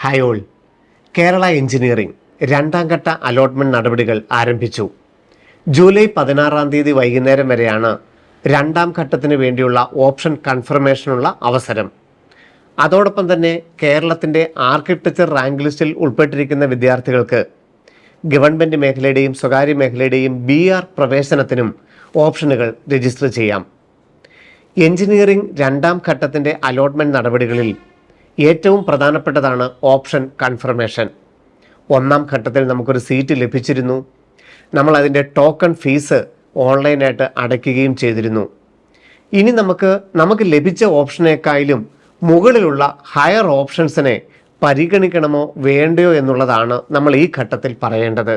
Hi all. Kerala engineering രണ്ടാം ഘട്ട allotment നടപടികൾ ആരംഭിച്ചു. ജൂലൈ 16 വൈകുന്നേരം വരെയാണ് രണ്ടാം ഘട്ടത്തിന് വേണ്ടിയുള്ള ഓപ്ഷൻ കൺഫർമേഷനുള്ള അവസരം. അതോടൊപ്പം തന്നെ കേരളത്തിൻ്റെ ആർക്കിടെക്ചർ റാങ്ക് ലിസ്റ്റിൽ ഉൾപ്പെട്ടിരിക്കുന്ന വിദ്യാർത്ഥികൾക്ക് ഗവൺമെൻറ് മേഖലയുടെയും സ്വകാര്യ മേഖലയുടെയും BR പ്രവേശനത്തിനും ഓപ്ഷനുകൾ രജിസ്റ്റർ ചെയ്യാം. എഞ്ചിനീയറിംഗ് രണ്ടാം ഘട്ടത്തിൻ്റെ അലോട്ട്മെൻറ്റ് നടപടികളിൽ ഏറ്റവും പ്രധാനപ്പെട്ടതാണ് ഓപ്ഷൻ കൺഫർമേഷൻ. ഒന്നാം ഘട്ടത്തിൽ നമുക്കൊരു സീറ്റ് ലഭിച്ചിരുന്നു. നമ്മൾ അതിൻ്റെ ടോക്കൺ ഫീസ് ഓൺലൈനായിട്ട് അടയ്ക്കുകയും ചെയ്തിരുന്നു. ഇനി നമുക്ക് ലഭിച്ച ഓപ്ഷനേക്കാളും മുകളിലുള്ള ഹയർ ഓപ്ഷൻസിനെ പരിഗണിക്കണമോ വേണ്ടയോ എന്നുള്ളതാണ് നമ്മൾ ഈ ഘട്ടത്തിൽ പറയേണ്ടത്.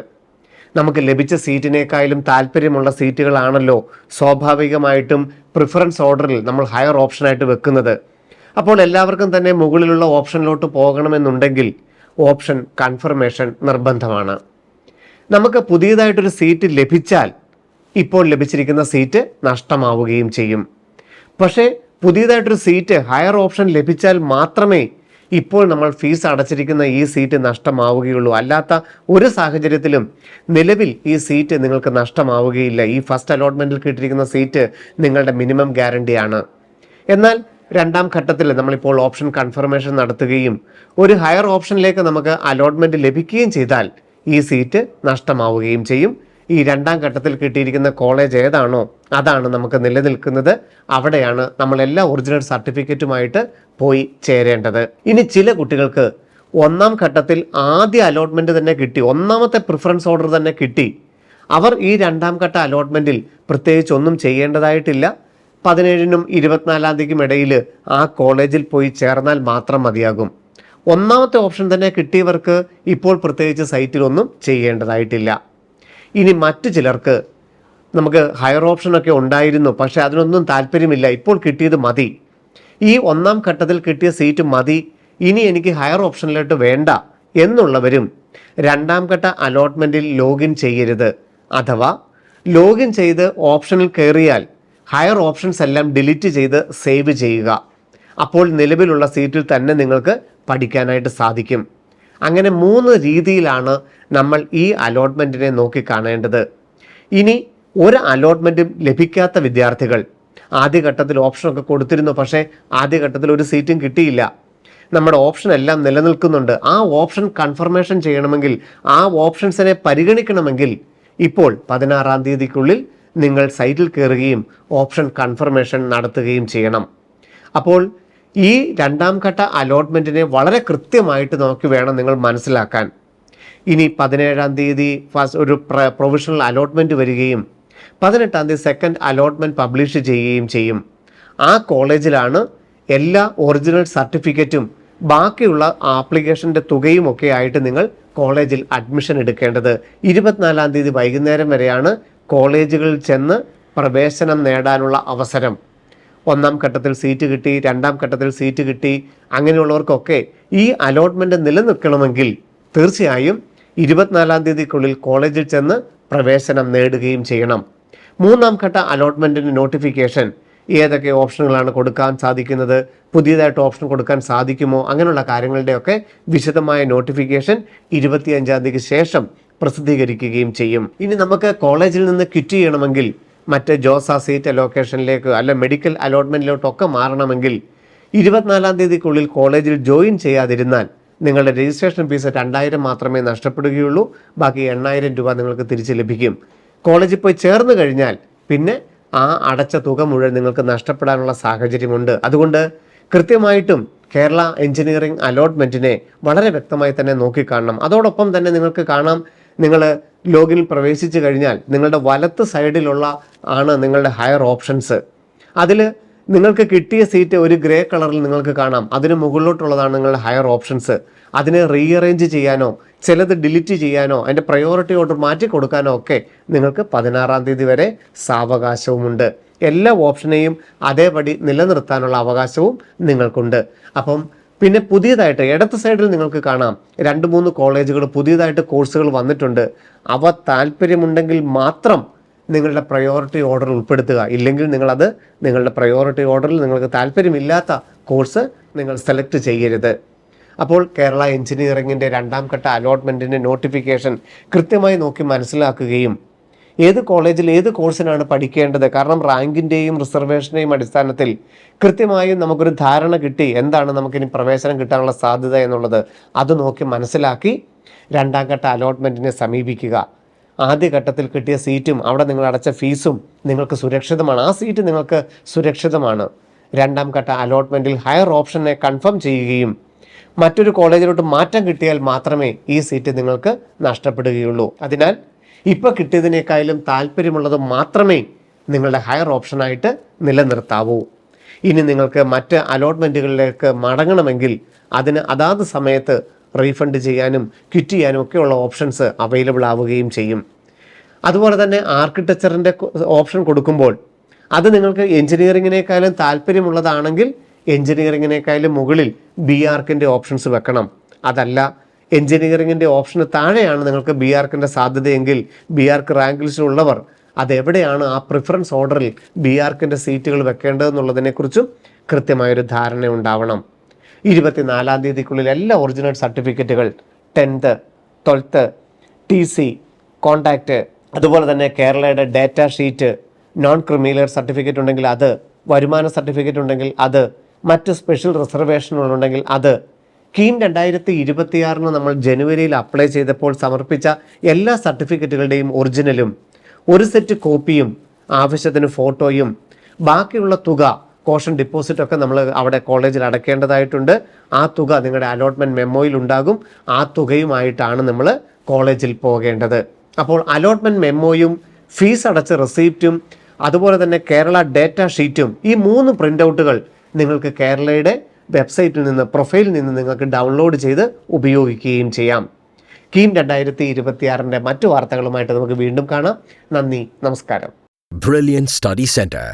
നമുക്ക് ലഭിച്ച സീറ്റിനേക്കാളും താല്പര്യമുള്ള സീറ്റുകളാണല്ലോ സ്വാഭാവികമായിട്ടും പ്രിഫറൻസ് ഓർഡറിൽ നമ്മൾ ഹയർ ഓപ്ഷനായിട്ട് വെക്കുന്നത്. അപ്പോൾ എല്ലാവർക്കും തന്നെ മുകളിലുള്ള ഓപ്ഷനിലോട്ട് പോകണമെന്നുണ്ടെങ്കിൽ ഓപ്ഷൻ കൺഫർമേഷൻ നിർബന്ധമാണ്. നമുക്ക് പുതിയതായിട്ടൊരു സീറ്റ് ലഭിച്ചാൽ ഇപ്പോൾ ലഭിച്ചിരിക്കുന്ന സീറ്റ് നഷ്ടമാവുകയും ചെയ്യും. പക്ഷേ പുതിയതായിട്ടൊരു സീറ്റ് ഹയർ ഓപ്ഷൻ ലഭിച്ചാൽ മാത്രമേ ഇപ്പോൾ നമ്മൾ ഫീസ് അടച്ചിരിക്കുന്ന ഈ സീറ്റ് നഷ്ടമാവുകയുള്ളൂ. അല്ലാത്ത ഒരു സാഹചര്യത്തിലും നിലവിൽ ഈ സീറ്റ് നിങ്ങൾക്ക് നഷ്ടമാവുകയില്ല. ഈ ഫസ്റ്റ് അലോട്ട്മെൻറ്റിൽ കിട്ടിയിരിക്കുന്ന സീറ്റ് നിങ്ങളുടെ മിനിമം ഗ്യാരണ്ടിയാണ്. എന്നാൽ രണ്ടാം ഘട്ടത്തിൽ നമ്മളിപ്പോൾ ഓപ്ഷൻ കൺഫർമേഷൻ നടത്തുകയും ഒരു ഹയർ ഓപ്ഷനിലേക്ക് നമുക്ക് അലോട്ട്മെൻറ്റ് ലഭിക്കുകയും ചെയ്താൽ ഈ സീറ്റ് നഷ്ടമാവുകയും ചെയ്യും. ഈ രണ്ടാം ഘട്ടത്തിൽ കിട്ടിയിരിക്കുന്ന കോളേജ് ഏതാണോ അതാണ് നമുക്ക് നിലനിൽക്കുന്നത്. അവിടെയാണ് നമ്മൾ എല്ലാ ഒറിജിനൽ സർട്ടിഫിക്കറ്റുമായിട്ട് പോയി ചേരേണ്ടത്. ഇനി ചില കുട്ടികൾക്ക് ഒന്നാം ഘട്ടത്തിൽ ആദ്യ അലോട്ട്മെൻറ്റ് തന്നെ കിട്ടി, ഒന്നാമത്തെ പ്രിഫറൻസ് ഓർഡർ തന്നെ കിട്ടി. അവർ ഈ രണ്ടാം ഘട്ട അലോട്ട്മെൻറ്റിൽ പ്രത്യേകിച്ച് ഒന്നും ചെയ്യേണ്ടതായിട്ടില്ല. 17-നും 24 ഇടയിൽ ആ കോളേജിൽ പോയി ചേർന്നാൽ മാത്രം മതിയാകും. ഒന്നാമത്തെ ഓപ്ഷൻ തന്നെ കിട്ടിയവർക്ക് ഇപ്പോൾ പ്രത്യേകിച്ച് സൈറ്റിലൊന്നും ചെയ്യേണ്ടതായിട്ടില്ല. ഇനി മറ്റു ചിലർക്ക് നമുക്ക് ഹയർ ഓപ്ഷനൊക്കെ ഉണ്ടായിരുന്നു, പക്ഷേ അതിനൊന്നും താല്പര്യമില്ല, ഇപ്പോൾ കിട്ടിയത് മതി, ഈ ഒന്നാം ഘട്ടത്തിൽ കിട്ടിയ സീറ്റ് മതി, ഇനി എനിക്ക് ഹയർ ഓപ്ഷനിലോട്ട് വേണ്ട എന്നുള്ളവരും രണ്ടാം ഘട്ട അലോട്ട്മെൻറ്റിൽ ലോഗിൻ ചെയ്യരുത്. അഥവാ ലോഗിൻ ചെയ്ത് ഓപ്ഷനിൽ കയറിയാൽ ഹയർ ഓപ്ഷൻസ് എല്ലാം ഡിലീറ്റ് ചെയ്ത് സേവ് ചെയ്യുക. അപ്പോൾ നിലവിലുള്ള സീറ്റിൽ തന്നെ നിങ്ങൾക്ക് പഠിക്കാനായിട്ട് സാധിക്കും. അങ്ങനെ 3 രീതിയിലാണ് നമ്മൾ ഈ അലോട്ട്മെൻറ്റിനെ നോക്കിക്കാണേണ്ടത്. ഇനി ഒരു അലോട്ട്മെൻറ്റും ലഭിക്കാത്ത വിദ്യാർത്ഥികൾ ആദ്യഘട്ടത്തിൽ ഓപ്ഷനൊക്കെ കൊടുത്തിരുന്നു, പക്ഷേ ആദ്യഘട്ടത്തിൽ ഒരു സീറ്റും കിട്ടിയില്ല. നമ്മുടെ ഓപ്ഷൻ എല്ലാം നിലനിൽക്കുന്നുണ്ട്. ആ ഓപ്ഷൻ കൺഫർമേഷൻ ചെയ്യണമെങ്കിൽ, ആ ഓപ്ഷൻസിനെ പരിഗണിക്കണമെങ്കിൽ ഇപ്പോൾ 16 നിങ്ങൾ സൈറ്റിൽ കയറുകയും ഓപ്ഷൻ കൺഫർമേഷൻ നടത്തുകയും ചെയ്യണം. അപ്പോൾ ഈ രണ്ടാം ഘട്ട അലോട്ട്മെൻറ്റിനെ വളരെ കൃത്യമായിട്ട് നോക്കി വേണം നിങ്ങൾ മനസ്സിലാക്കാൻ. ഇനി 17 ഫസ്റ്റ് ഒരു പ്രൊവിഷണൽ അലോട്ട്മെൻറ്റ് വരികയും 18 സെക്കൻഡ് അലോട്ട്മെൻറ്റ് പബ്ലിഷ് ചെയ്യുകയും ചെയ്യും. ആ കോളേജിലാണ് എല്ലാ ഒറിജിനൽ സർട്ടിഫിക്കറ്റും ബാക്കിയുള്ള ആപ്ലിക്കേഷൻ്റെ തുകയും ഒക്കെ ആയിട്ട് നിങ്ങൾ കോളേജിൽ അഡ്മിഷൻ എടുക്കേണ്ടത്. 24 വൈകുന്നേരം വരെയാണ് കോളേജുകളിൽ ചെന്ന് പ്രവേശനം നേടാനുള്ള അവസരം. ഒന്നാം ഘട്ടത്തിൽ സീറ്റ് കിട്ടി, രണ്ടാം ഘട്ടത്തിൽ സീറ്റ് കിട്ടി, അങ്ങനെയുള്ളവർക്കൊക്കെ ഈ അലോട്ട്മെൻറ്റ് നിലനിൽക്കണമെങ്കിൽ തീർച്ചയായും 24 കോളേജിൽ ചെന്ന് പ്രവേശനം നേടുകയും ചെയ്യണം. മൂന്നാം ഘട്ട അലോട്ട്മെൻറ്റിന് നോട്ടിഫിക്കേഷൻ, ഏതൊക്കെ ഓപ്ഷനുകളാണ് കൊടുക്കാൻ സാധിക്കുന്നത്, പുതിയതായിട്ട് ഓപ്ഷൻ കൊടുക്കാൻ സാധിക്കുമോ, അങ്ങനെയുള്ള കാര്യങ്ങളുടെയൊക്കെ വിശദമായ നോട്ടിഫിക്കേഷൻ 25 ശേഷം പ്രസിദ്ധീകരിക്കുകയും ചെയ്യും. ഇനി നമുക്ക് കോളേജിൽ നിന്ന് ക്വിറ്റ് ചെയ്യണമെങ്കിൽ മറ്റ് ജോസ സീറ്റ് അലോക്കേഷനിലേക്ക് അല്ല മെഡിക്കൽ അലോട്ട്മെൻറ്റിലോട്ടൊക്കെ മാറണമെങ്കിൽ 24 കോളേജിൽ ജോയിൻ ചെയ്യാതിരുന്നാൽ നിങ്ങളുടെ രജിസ്ട്രേഷൻ ഫീസ് 2000 മാത്രമേ നഷ്ടപ്പെടുകയുള്ളൂ. ബാക്കി 8000 രൂപ നിങ്ങൾക്ക് തിരിച്ച് ലഭിക്കും. കോളേജിൽ പോയി ചേർന്ന് കഴിഞ്ഞാൽ പിന്നെ ആ അടച്ച തുക മുഴുവൻ നിങ്ങൾക്ക് നഷ്ടപ്പെടാനുള്ള സാഹചര്യമുണ്ട്. അതുകൊണ്ട് കൃത്യമായിട്ടും കേരള എഞ്ചിനീയറിംഗ് അലോട്ട്മെൻറ്റിനെ വളരെ വ്യക്തമായി തന്നെ നോക്കിക്കാണണം. അതോടൊപ്പം തന്നെ നിങ്ങൾക്ക് കാണാം, നിങ്ങൾ ലോഗിനിൽ പ്രവേശിച്ചു കഴിഞ്ഞാൽ നിങ്ങളുടെ വലത്ത് സൈഡിലുള്ള ആണ് നിങ്ങളുടെ ഹയർ ഓപ്ഷൻസ്. അതിൽ നിങ്ങൾക്ക് കിട്ടിയ സീറ്റ് ഒരു ഗ്രേ കളറിൽ നിങ്ങൾക്ക് കാണാം. അതിന് മുകളിലോട്ടുള്ളതാണ് നിങ്ങളുടെ ഹയർ ഓപ്ഷൻസ്. അതിനെ റീഅറേഞ്ച് ചെയ്യാനോ ചിലത് ഡിലീറ്റ് ചെയ്യാനോ അതിൻ്റെ പ്രയോറിറ്റി ഓർഡർ മാറ്റി കൊടുക്കാനോ ഒക്കെ നിങ്ങൾക്ക് 16 വരെ സാവകാശവുമുണ്ട്. എല്ലാ ഓപ്ഷനെയും അതേപടി നിലനിർത്താനുള്ള അവകാശവും നിങ്ങൾക്കുണ്ട്. അപ്പം പിന്നെ പുതിയതായിട്ട് ഇടത്ത് സൈഡിൽ നിങ്ങൾക്ക് കാണാം 2-3 കോളേജുകൾ പുതിയതായിട്ട് കോഴ്സുകൾ വന്നിട്ടുണ്ട്. അവ താല്പര്യമുണ്ടെങ്കിൽ മാത്രം നിങ്ങളുടെ പ്രയോറിറ്റി ഓർഡർ ഉൾപ്പെടുത്തുക. ഇല്ലെങ്കിൽ നിങ്ങളുടെ പ്രയോറിറ്റി ഓർഡറിൽ നിങ്ങൾക്ക് താല്പര്യമില്ലാത്ത കോഴ്സ് നിങ്ങൾ സെലക്ട് ചെയ്യരുത്. അപ്പോൾ കേരള എഞ്ചിനീയറിംഗിൻ്റെ രണ്ടാം ഘട്ട അലോട്ട്മെൻറ്റിൻ്റെ നോട്ടിഫിക്കേഷൻ കൃത്യമായി നോക്കി മനസ്സിലാക്കുകയും ഏത് കോളേജിൽ ഏത് കോഴ്സിനാണ് പഠിക്കേണ്ടത്, കാരണം റാങ്കിൻ്റെയും റിസർവേഷൻ്റെയും അടിസ്ഥാനത്തിൽ കൃത്യമായും നമുക്കൊരു ധാരണ കിട്ടി എന്താണ് നമുക്കിനി പ്രവേശനം കിട്ടാനുള്ള സാധ്യത എന്നുള്ളത്. അത് നോക്കി മനസ്സിലാക്കി രണ്ടാം ഘട്ട അലോട്ട്മെൻറ്റിനെ സമീപിക്കുക. ആദ്യഘട്ടത്തിൽ കിട്ടിയ സീറ്റും അവിടെ നിങ്ങൾ അടച്ച ഫീസും നിങ്ങൾക്ക് സുരക്ഷിതമാണ്, ആ സീറ്റ് നിങ്ങൾക്ക് സുരക്ഷിതമാണ്. രണ്ടാം ഘട്ട അലോട്ട്മെൻറ്റിൽ ഹയർ ഓപ്ഷനെ കൺഫേം ചെയ്യുകയും മറ്റൊരു കോളേജിലോട്ട് മാറ്റം കിട്ടിയാൽ മാത്രമേ ഈ സീറ്റ് നിങ്ങൾക്ക് നഷ്ടപ്പെടുകയുള്ളൂ. അതിനാൽ ഇപ്പോൾ കിട്ടിയതിനേക്കാളും താല്പര്യമുള്ളത് മാത്രമേ നിങ്ങളുടെ ഹയർ ഓപ്ഷനായിട്ട് നിലനിർത്താവൂ. ഇനി നിങ്ങൾക്ക് മറ്റ് അലോട്ട്മെൻറ്റുകളിലേക്ക് മടങ്ങണമെങ്കിൽ അതിന് അതാത് സമയത്ത് റീഫണ്ട് ചെയ്യാനും ക്വിറ്റ് ചെയ്യാനും ഒക്കെയുള്ള ഓപ്ഷൻസ് അവൈലബിൾ ആവുകയും ചെയ്യും. അതുപോലെ തന്നെ ആർക്കിടെക്ചറിൻ്റെ ഓപ്ഷൻ കൊടുക്കുമ്പോൾ അത് നിങ്ങൾക്ക് എഞ്ചിനീയറിങ്ങിനേക്കാളും താല്പര്യമുള്ളതാണെങ്കിൽ എഞ്ചിനീയറിങ്ങിനേക്കാളും മുകളിൽ ബി ആർക്കിൻ്റെ ഓപ്ഷൻസ് വെക്കണം. അതല്ല എഞ്ചിനീയറിങ്ങിൻ്റെ ഓപ്ഷന് താഴെയാണ് നിങ്ങൾക്ക് ബി ആർക്കിൻ്റെ സാധ്യതയെങ്കിൽ ബി ആർക്ക് റാങ്ക് ലിസ്റ്റിലുള്ളവർ അതെവിടെയാണ് ആ പ്രിഫറൻസ് ഓർഡറിൽ ബി ആർക്കിൻ്റെ സീറ്റുകൾ വെക്കേണ്ടതെന്നുള്ളതിനെക്കുറിച്ചും കൃത്യമായൊരു ധാരണ ഉണ്ടാവണം. 24-ാം തീയതിക്കുള്ളിൽ എല്ലാ ഒറിജിനൽ സർട്ടിഫിക്കറ്റുകൾ 10th 12th TC കോണ്ടാക്റ്റ്, അതുപോലെ തന്നെ കേരളയുടെ data sheet, non criminal certificate ഉണ്ടെങ്കിൽ അത്, വരുമാന സർട്ടിഫിക്കറ്റ് ഉണ്ടെങ്കിൽ അത്, മറ്റ് സ്പെഷ്യൽ റിസർവേഷനുകളുണ്ടെങ്കിൽ അത്, കീം 2026 നമ്മൾ ജനുവരിയിൽ അപ്ലൈ ചെയ്തപ്പോൾ സമർപ്പിച്ച എല്ലാ സർട്ടിഫിക്കറ്റുകളുടെയും ഒറിജിനലും ഒരു സെറ്റ് കോപ്പിയും ആവശ്യത്തിന് ഫോട്ടോയും ബാക്കിയുള്ള തുക കോഷൻ ഡിപ്പോസിറ്റൊക്കെ നമ്മൾ അവിടെ കോളേജിൽ അടയ്ക്കേണ്ടതായിട്ടുണ്ട്. ആ തുക നിങ്ങളുടെ അലോട്ട്മെൻറ്റ് മെമ്മോയിൽ ഉണ്ടാകും. ആ തുകയുമായിട്ടാണ് നമ്മൾ കോളേജിൽ പോകേണ്ടത്. അപ്പോൾ അലോട്ട്മെൻറ്റ് മെമ്മോയും ഫീസ് അടച്ച റെസീപ്റ്റും അതുപോലെ തന്നെ കേരള ഡാറ്റ ഷീറ്റും ഈ 3 പ്രിൻ്റ് ഔട്ടുകൾ നിങ്ങൾക്ക് കേരളയുടെ വെബ്സൈറ്റിൽ നിന്ന് പ്രൊഫൈലിൽ നിന്ന് നിങ്ങൾക്ക് ഡൗൺലോഡ് ചെയ്ത് ഉപയോഗിക്കുകയും ചെയ്യാം. കീം 2026 മറ്റു വാർത്തകളുമായിട്ട് നമുക്ക് വീണ്ടും കാണാം. നന്ദി, നമസ്കാരം. Brilliant Study Center,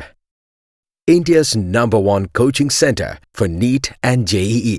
India's #1 coaching center for NEET and JEE.